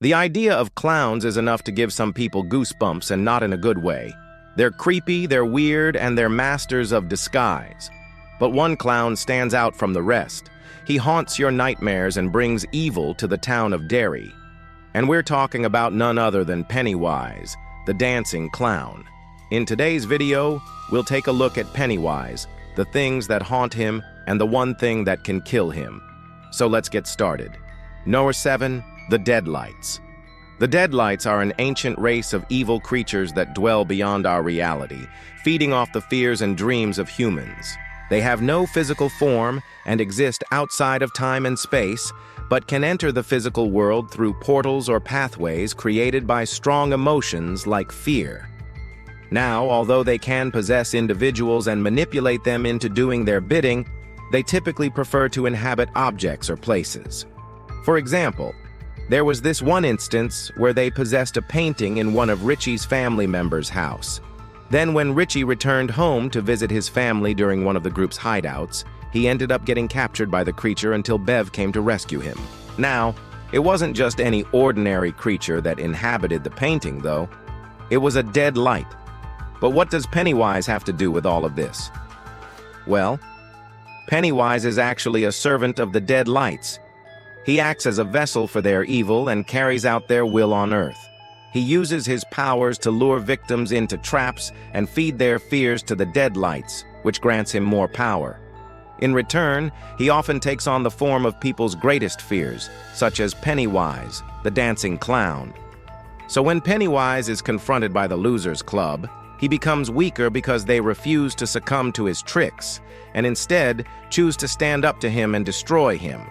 The idea of clowns is enough to give some people goosebumps, and not in a good way. They're creepy, they're weird, and they're masters of disguise. But one clown stands out from the rest. He haunts your nightmares and brings evil to the town of Derry. And we're talking about none other than Pennywise, the dancing clown. In today's video, we'll take a look at Pennywise, the things that haunt him, and the one thing that can kill him. So let's get started. Number 7. The Deadlights. The Deadlights are an ancient race of evil creatures that dwell beyond our reality, feeding off the fears and dreams of humans. They have no physical form and exist outside of time and space, but can enter the physical world through portals or pathways created by strong emotions like fear. Now, although they can possess individuals and manipulate them into doing their bidding, they typically prefer to inhabit objects or places. For example, there was this one instance where they possessed a painting in one of Richie's family members' house. Then when Richie returned home to visit his family during one of the group's hideouts, he ended up getting captured by the creature until Bev came to rescue him. Now, it wasn't just any ordinary creature that inhabited the painting, though. It was a dead light. But what does Pennywise have to do with all of this? Well, Pennywise is actually a servant of the dead lights. He acts as a vessel for their evil and carries out their will on Earth. He uses his powers to lure victims into traps and feed their fears to the deadlights, which grants him more power. In return, he often takes on the form of people's greatest fears, such as Pennywise, the dancing clown. So when Pennywise is confronted by the Losers Club, he becomes weaker because they refuse to succumb to his tricks, and instead choose to stand up to him and destroy him.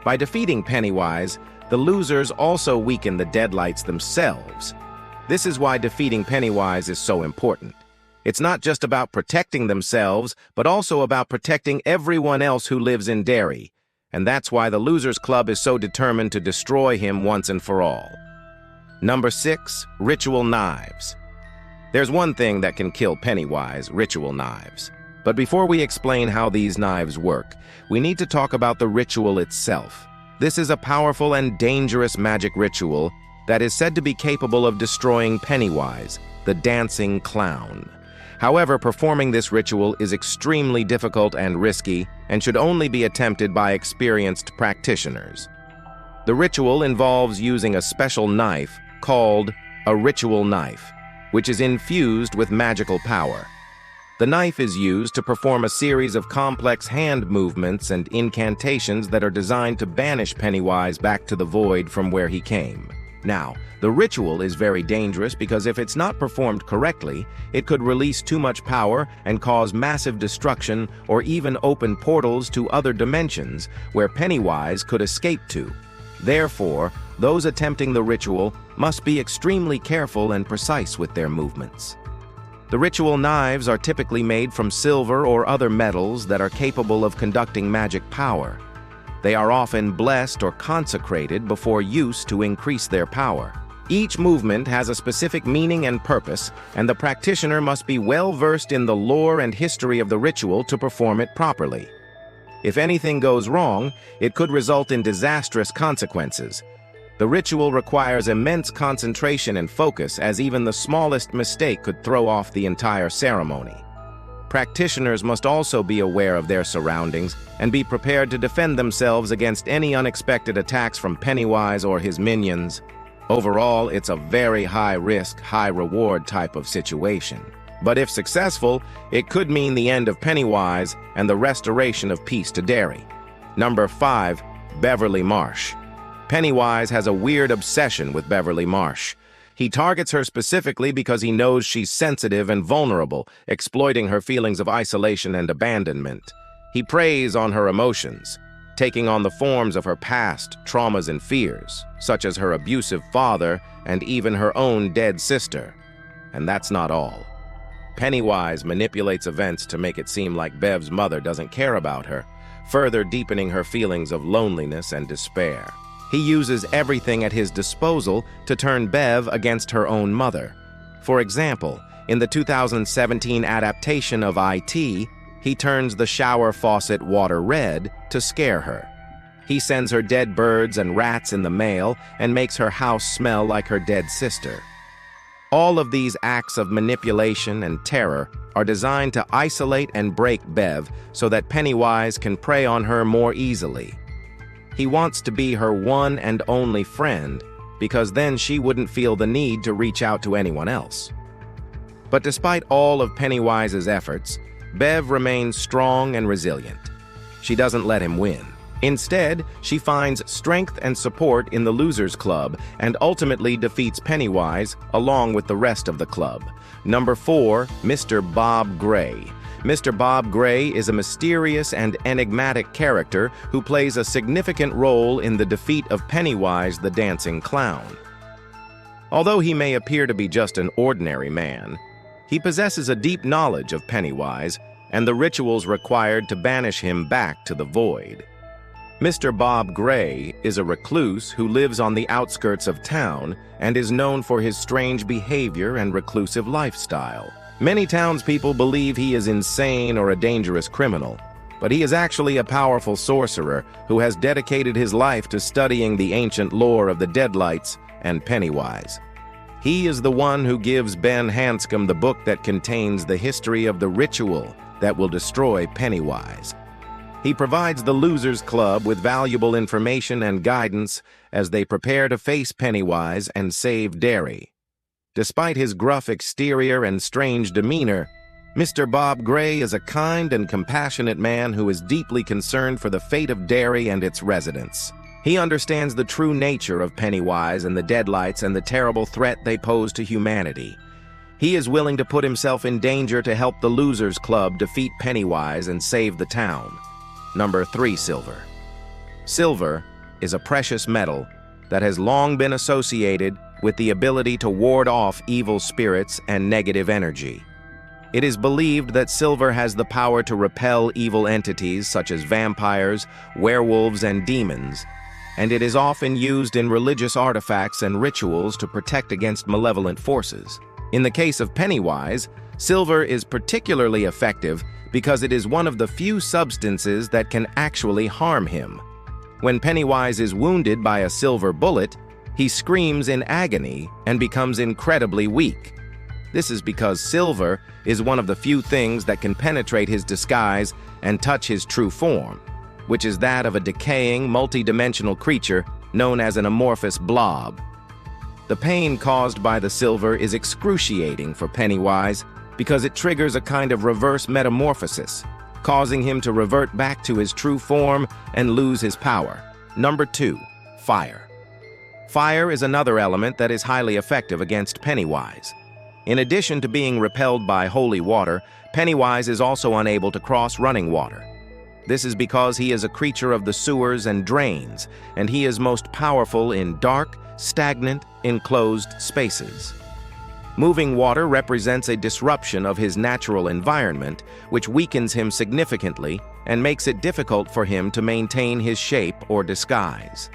By defeating Pennywise, the losers also weaken the Deadlights themselves. This is why defeating Pennywise is so important. It's not just about protecting themselves, but also about protecting everyone else who lives in Derry. And that's why the Losers Club is so determined to destroy him once and for all. Number 6. Ritual Knives. There's one thing that can kill Pennywise: ritual knives. But before we explain how these knives work, we need to talk about the ritual itself. This is a powerful and dangerous magic ritual that is said to be capable of destroying Pennywise, the dancing clown. However, performing this ritual is extremely difficult and risky and should only be attempted by experienced practitioners. The ritual involves using a special knife called a ritual knife, which is infused with magical power. The knife is used to perform a series of complex hand movements and incantations that are designed to banish Pennywise back to the void from where he came. Now, the ritual is very dangerous because if it's not performed correctly, it could release too much power and cause massive destruction or even open portals to other dimensions where Pennywise could escape to. Therefore, those attempting the ritual must be extremely careful and precise with their movements. The ritual knives are typically made from silver or other metals that are capable of conducting magic power. They are often blessed or consecrated before use to increase their power. Each movement has a specific meaning and purpose, and the practitioner must be well versed in the lore and history of the ritual to perform it properly. If anything goes wrong, it could result in disastrous consequences. The ritual requires immense concentration and focus, as even the smallest mistake could throw off the entire ceremony. Practitioners must also be aware of their surroundings and be prepared to defend themselves against any unexpected attacks from Pennywise or his minions. Overall, it's a very high-risk, high-reward type of situation. But if successful, it could mean the end of Pennywise and the restoration of peace to Derry. Number 5. Beverly Marsh. Pennywise has a weird obsession with Beverly Marsh. He targets her specifically because he knows she's sensitive and vulnerable, exploiting her feelings of isolation and abandonment. He preys on her emotions, taking on the forms of her past traumas and fears, such as her abusive father and even her own dead sister. And that's not all. Pennywise manipulates events to make it seem like Bev's mother doesn't care about her, further deepening her feelings of loneliness and despair. He uses everything at his disposal to turn Bev against her own mother. For example, in the 2017 adaptation of IT, he turns the shower faucet water red to scare her. He sends her dead birds and rats in the mail and makes her house smell like her dead sister. All of these acts of manipulation and terror are designed to isolate and break Bev so that Pennywise can prey on her more easily. He wants to be her one and only friend because then she wouldn't feel the need to reach out to anyone else. But despite all of Pennywise's efforts, Bev remains strong and resilient. She doesn't let him win. Instead, she finds strength and support in the Losers Club and ultimately defeats Pennywise along with the rest of the club. Number 4, Mr. Bob Gray. Mr. Bob Gray is a mysterious and enigmatic character who plays a significant role in the defeat of Pennywise the Dancing Clown. Although he may appear to be just an ordinary man, he possesses a deep knowledge of Pennywise and the rituals required to banish him back to the void. Mr. Bob Gray is a recluse who lives on the outskirts of town and is known for his strange behavior and reclusive lifestyle. Many townspeople believe he is insane or a dangerous criminal, but he is actually a powerful sorcerer who has dedicated his life to studying the ancient lore of the Deadlights and Pennywise. He is the one who gives Ben Hanscom the book that contains the history of the ritual that will destroy Pennywise. He provides the Losers Club with valuable information and guidance as they prepare to face Pennywise and save Derry. Despite his gruff exterior and strange demeanor, Mr. Bob Gray is a kind and compassionate man who is deeply concerned for the fate of Derry and its residents. He understands the true nature of Pennywise and the Deadlights and the terrible threat they pose to humanity. He is willing to put himself in danger to help the Losers Club defeat Pennywise and save the town. Number 3, Silver. Silver is a precious metal that has long been associated with the ability to ward off evil spirits and negative energy. It is believed that silver has the power to repel evil entities such as vampires, werewolves, and demons, and it is often used in religious artifacts and rituals to protect against malevolent forces. In the case of Pennywise, silver is particularly effective because it is one of the few substances that can actually harm him. When Pennywise is wounded by a silver bullet, he screams in agony and becomes incredibly weak. This is because silver is one of the few things that can penetrate his disguise and touch his true form, which is that of a decaying, multi-dimensional creature known as an amorphous blob. The pain caused by the silver is excruciating for Pennywise because it triggers a kind of reverse metamorphosis, causing him to revert back to his true form and lose his power. Number 2, Fire. Fire is another element that is highly effective against Pennywise. In addition to being repelled by holy water, Pennywise is also unable to cross running water. This is because he is a creature of the sewers and drains, and he is most powerful in dark, stagnant, enclosed spaces. Moving water represents a disruption of his natural environment, which weakens him significantly and makes it difficult for him to maintain his shape or disguise.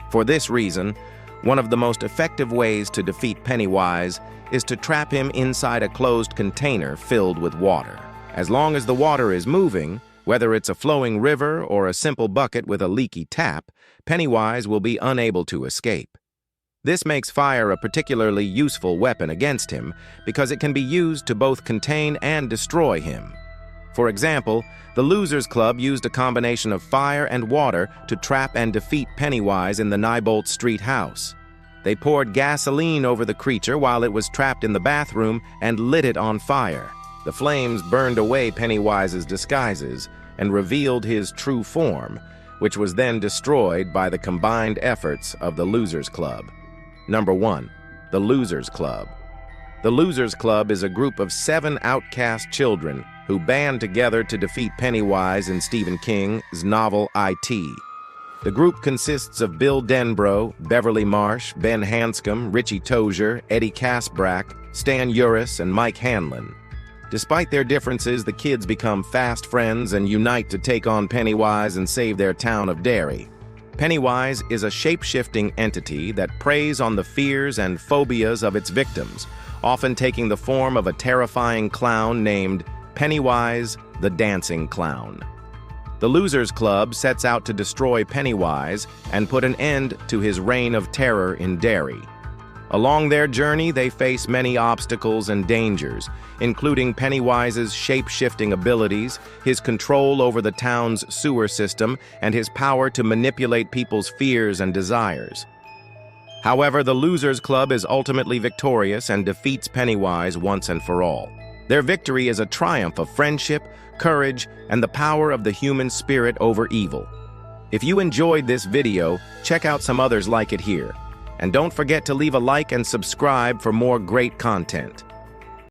For this reason, one of the most effective ways to defeat Pennywise is to trap him inside a closed container filled with water. As long as the water is moving, whether it's a flowing river or a simple bucket with a leaky tap, Pennywise will be unable to escape. This makes fire a particularly useful weapon against him because it can be used to both contain and destroy him. For example, the Losers Club used a combination of fire and water to trap and defeat Pennywise in the Neibolt Street house. They poured gasoline over the creature while it was trapped in the bathroom and lit it on fire. The flames burned away Pennywise's disguises and revealed his true form, which was then destroyed by the combined efforts of the Losers Club. Number 1, the Losers Club. The Losers Club is a group of 7 outcast children who band together to defeat Pennywise in Stephen King's novel IT. The group consists of Bill Denbrough, Beverly Marsh, Ben Hanscom, Richie Tozier, Eddie Casbrack, Stan Uris, and Mike Hanlon. Despite their differences, the kids become fast friends and unite to take on Pennywise and save their town of Derry. Pennywise is a shape-shifting entity that preys on the fears and phobias of its victims, often taking the form of a terrifying clown named Pennywise the Dancing Clown. The Losers Club sets out to destroy Pennywise and put an end to his reign of terror in Derry. Along their journey, they face many obstacles and dangers, including Pennywise's shape-shifting abilities, his control over the town's sewer system, and his power to manipulate people's fears and desires. However, the Losers Club is ultimately victorious and defeats Pennywise once and for all. Their victory is a triumph of friendship, courage, and the power of the human spirit over evil. If you enjoyed this video, check out some others like it here. And don't forget to leave a like and subscribe for more great content.